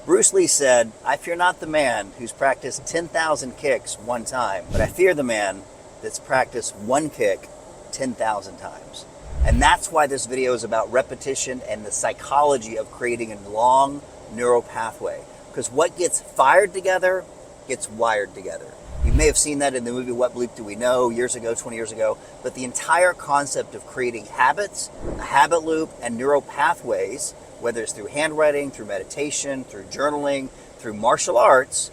Bruce Lee said, "I fear not the man who's practiced 10,000 kicks one time, but I fear the man that's practiced one kick 10,000 times." And that's why this video is about repetition and the psychology of creating a long neural pathway. Because what gets fired together gets wired together. You may have seen that in the movie What Bleep Do We Know years ago, 20 years ago, but the entire concept of creating habits, a habit loop, and neural pathways, whether it's through handwriting, through meditation, through journaling, through martial arts,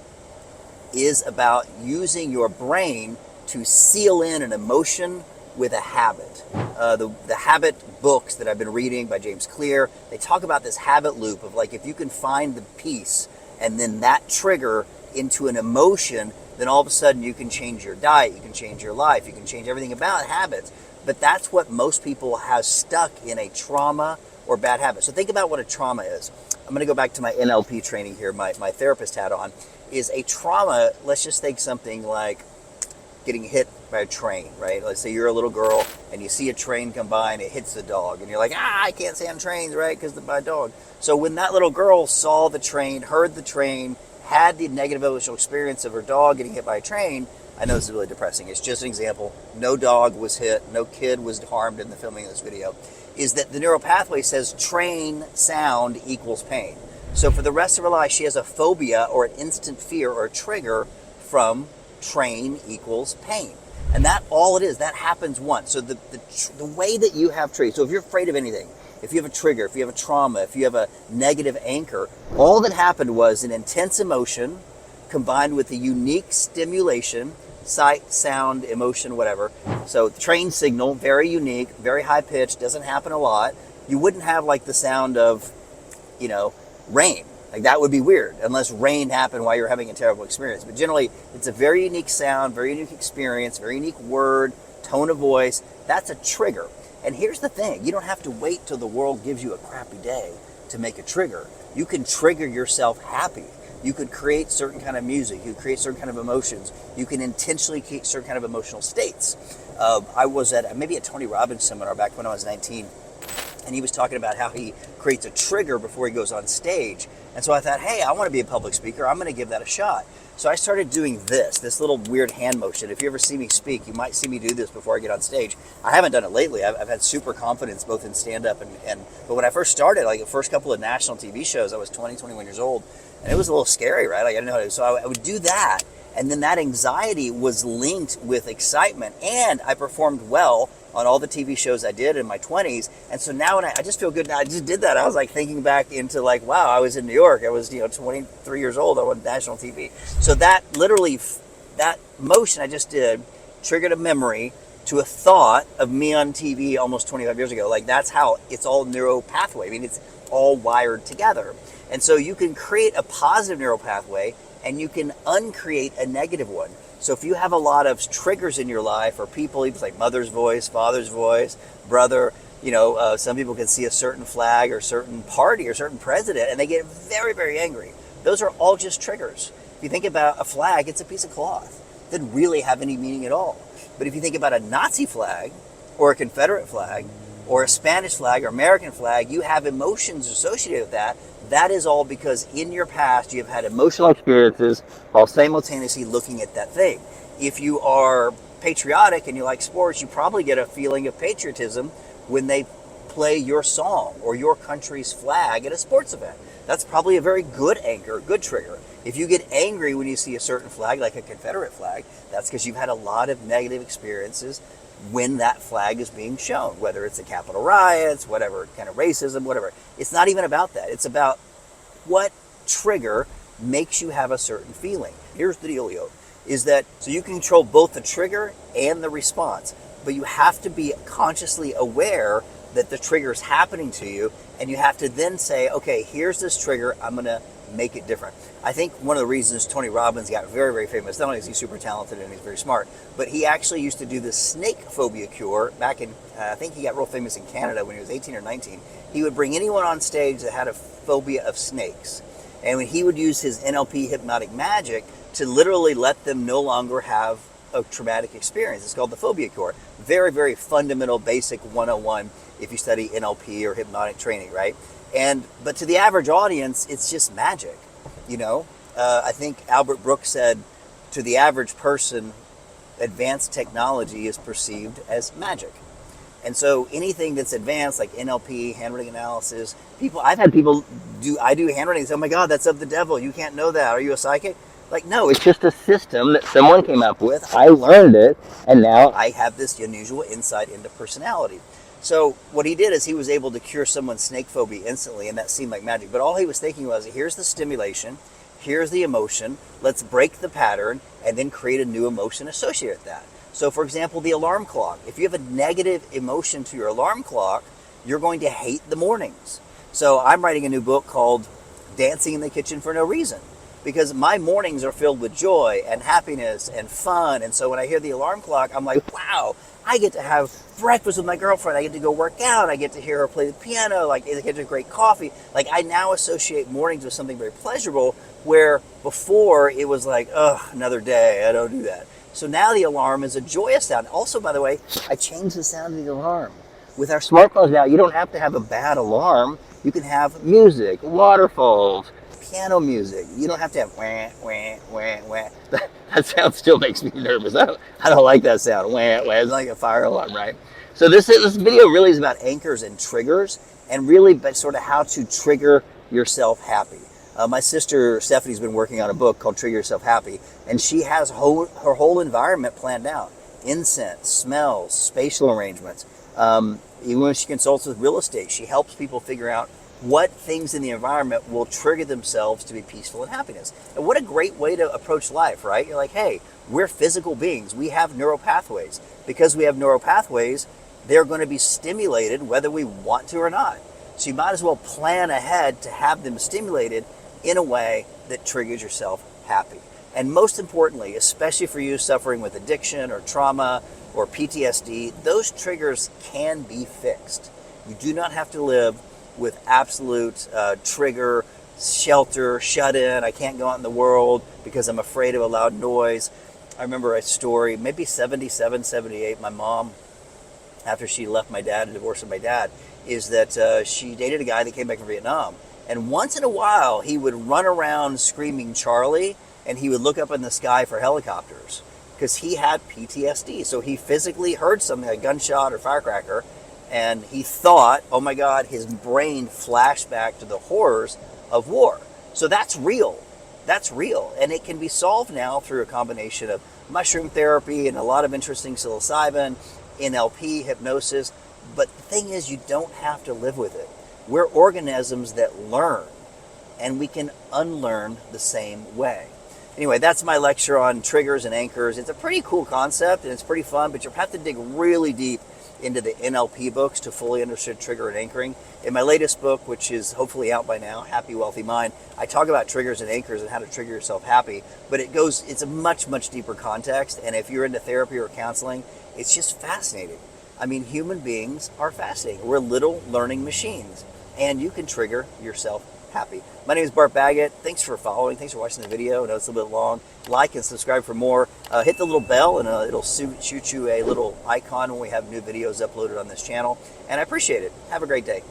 is about using your brain to seal in an emotion with a habit. The habit books that I've been reading by James Clear, they talk about this habit loop of like, if you can find the piece and then that trigger into an emotion, then all of a sudden you can change your diet, you can change your life, you can change everything about habits. But that's what most people have stuck in a trauma or bad habit. So think about what a trauma is. I'm going to go back to my NLP training here, my therapist hat on. Is a trauma, let's just think something like getting hit by a train, right? Let's say you're a little girl and you see a train come by and it hits the dog and you're like, I can't stand trains, right? Because my dog. So when that little girl saw the train, heard the train, had the negative emotional experience of her dog getting hit by a train, I know this is really depressing. It's just an example. No dog was hit. No kid was harmed in the filming of this video. Is that the neural pathway says train sound equals pain. So for the rest of her life, she has a phobia or an instant fear or a trigger from train equals pain. And that all it is, that happens once. So the way that you have triggers, so if you're afraid of anything, if you have a trigger, if you have a trauma, if you have a negative anchor, all that happened was an intense emotion combined with a unique stimulation, sight, sound, emotion, whatever. So train signal, very unique, very high pitched, doesn't happen a lot. You wouldn't have like the sound of, rain. Like that would be weird unless rain happened while you're having a terrible experience. But generally, it's a very unique sound, very unique experience, very unique word, tone of voice. That's a trigger. And here's the thing, you don't have to wait till the world gives you a crappy day to make a trigger. You can trigger yourself happy. You could create certain kind of music. You create certain kind of emotions. You can intentionally create certain kind of emotional states. I was at maybe a Tony Robbins seminar back when I was 19, and he was talking about how he creates a trigger before he goes on stage. And so I thought, hey, I want to be a public speaker. I'm going to give that a shot. So I started doing this little weird hand motion. If you ever see me speak, you might see me do this before I get on stage. I haven't done it lately. I've had super confidence both in stand-up but when I first started, like the first couple of national TV shows, I was 20, 21 years old, and it was a little scary, right? Like I didn't know how to, so I would do that, and then that anxiety was linked with excitement, and I performed well on all the TV shows I did in my 20s. And so now when I just feel good now. I just did that. I was like thinking back into like, wow, I was in New York. I was, 23 years old. I was on national TV. So that literally, that motion I just did triggered a memory to a thought of me on TV almost 25 years ago. Like that's how it's all neural pathway. I mean, it's all wired together. And so you can create a positive neural pathway and you can uncreate a negative one. So if you have a lot of triggers in your life or people, it's like mother's voice, father's voice, brother, some people can see a certain flag or certain party or certain president and they get very, very angry. Those are all just triggers. If you think about a flag, it's a piece of cloth. It doesn't really have any meaning at all. But if you think about a Nazi flag or a Confederate flag or a Spanish flag or American flag, you have emotions associated with that. That is all because in your past you have had emotional experiences while simultaneously looking at that thing. If you are patriotic and you like sports, you probably get a feeling of patriotism when they play your song or your country's flag at a sports event. That's probably a very good anchor, good trigger. If you get angry when you see a certain flag, like a Confederate flag, that's because you've had a lot of negative experiences when that flag is being shown, whether it's the Capitol riots, whatever kind of racism, whatever. It's not even about that. It's about what trigger makes you have a certain feeling. Here's the dealio, is that so you can control both the trigger and the response, but you have to be consciously aware that the trigger is happening to you, and you have to then say, okay, here's this trigger, I'm going to make it different. I think one of the reasons Tony Robbins got very, very famous, not only is he super talented and he's very smart, but he actually used to do the snake phobia cure back in, I think he got real famous in Canada when he was 18 or 19. He would bring anyone on stage that had a phobia of snakes. And when he would use his NLP hypnotic magic to literally let them no longer have a traumatic experience. It's called the phobia cure. Very, very fundamental, basic 101 if you study NLP or hypnotic training, right? But to the average audience, it's just magic. You know, I think Albert Brooks said, to the average person, advanced technology is perceived as magic. And so anything that's advanced, like NLP, handwriting analysis, I've had people I do handwriting and say, oh my God, that's of the devil. You can't know that. Are you a psychic? Like, no, it's just a system that someone came up with. I learned it, and now I have this unusual insight into personality. So what he did is he was able to cure someone's snake phobia instantly, and that seemed like magic. But all he was thinking was, here's the stimulation, here's the emotion, let's break the pattern, and then create a new emotion associated with that. So for example, the alarm clock. If you have a negative emotion to your alarm clock, you're going to hate the mornings. So I'm writing a new book called Dancing in the Kitchen for No Reason, because my mornings are filled with joy and happiness and fun. And so when I hear the alarm clock, I'm like, wow, I get to have breakfast with my girlfriend. I get to go work out. I get to hear her play the piano. Like, I get to great coffee. Like, I now associate mornings with something very pleasurable, where before it was like, ugh, another day. I don't do that. So now the alarm is a joyous sound. Also, by the way, I changed the sound of the alarm. With our smartphones now, you don't have to have a bad alarm. You can have music, waterfalls, piano music. You don't have to have wah, wah, wah, wah. That sound still makes me nervous. I don't like that sound. Wah, wah. It's like a fire alarm, right? So this video really is about anchors and triggers, and really but sort of how to trigger yourself happy. My sister Stephanie's been working on a book called Trigger Yourself Happy, and she has her whole environment planned out. Incense, smells, spatial arrangements. Even when she consults with real estate, she helps people figure out what things in the environment will trigger themselves to be peaceful and happiness. And what a great way to approach life, right? You're like, hey, we're physical beings. We have neuropathways. Because we have neuropathways, they're going to be stimulated whether we want to or not. So you might as well plan ahead to have them stimulated in a way that triggers yourself happy. And most importantly, especially for you suffering with addiction or trauma or PTSD, those triggers can be fixed. You do not have to live with absolute trigger, shelter, shut in. I can't go out in the world because I'm afraid of a loud noise. I remember a story, maybe 77, 78, my mom, after she left my dad and divorced with my dad, is that she dated a guy that came back from Vietnam. And once in a while, he would run around screaming Charlie, and he would look up in the sky for helicopters because he had PTSD. So he physically heard something, like a gunshot or firecracker, and he thought, oh my God, his brain flashed back to the horrors of war. So that's real. That's real. And it can be solved now through a combination of mushroom therapy and a lot of interesting psilocybin, NLP, hypnosis. But the thing is, you don't have to live with it. We're organisms that learn, and we can unlearn the same way. Anyway, that's my lecture on triggers and anchors. It's a pretty cool concept, and it's pretty fun, but you'll have to dig really deep into the NLP books to fully understand trigger and anchoring. In my latest book, which is hopefully out by now, Happy, Wealthy Mind, I talk about triggers and anchors and how to trigger yourself happy, but it's a much, much deeper context, and if you're into therapy or counseling, it's just fascinating. I mean, human beings are fascinating. We're little learning machines, and you can trigger yourself happy. My name is Bart Baggett. Thanks for following. Thanks for watching the video. I know it's a little bit long. Like and subscribe for more. Hit the little bell, and it'll shoot you a little icon when we have new videos uploaded on this channel. And I appreciate it. Have a great day.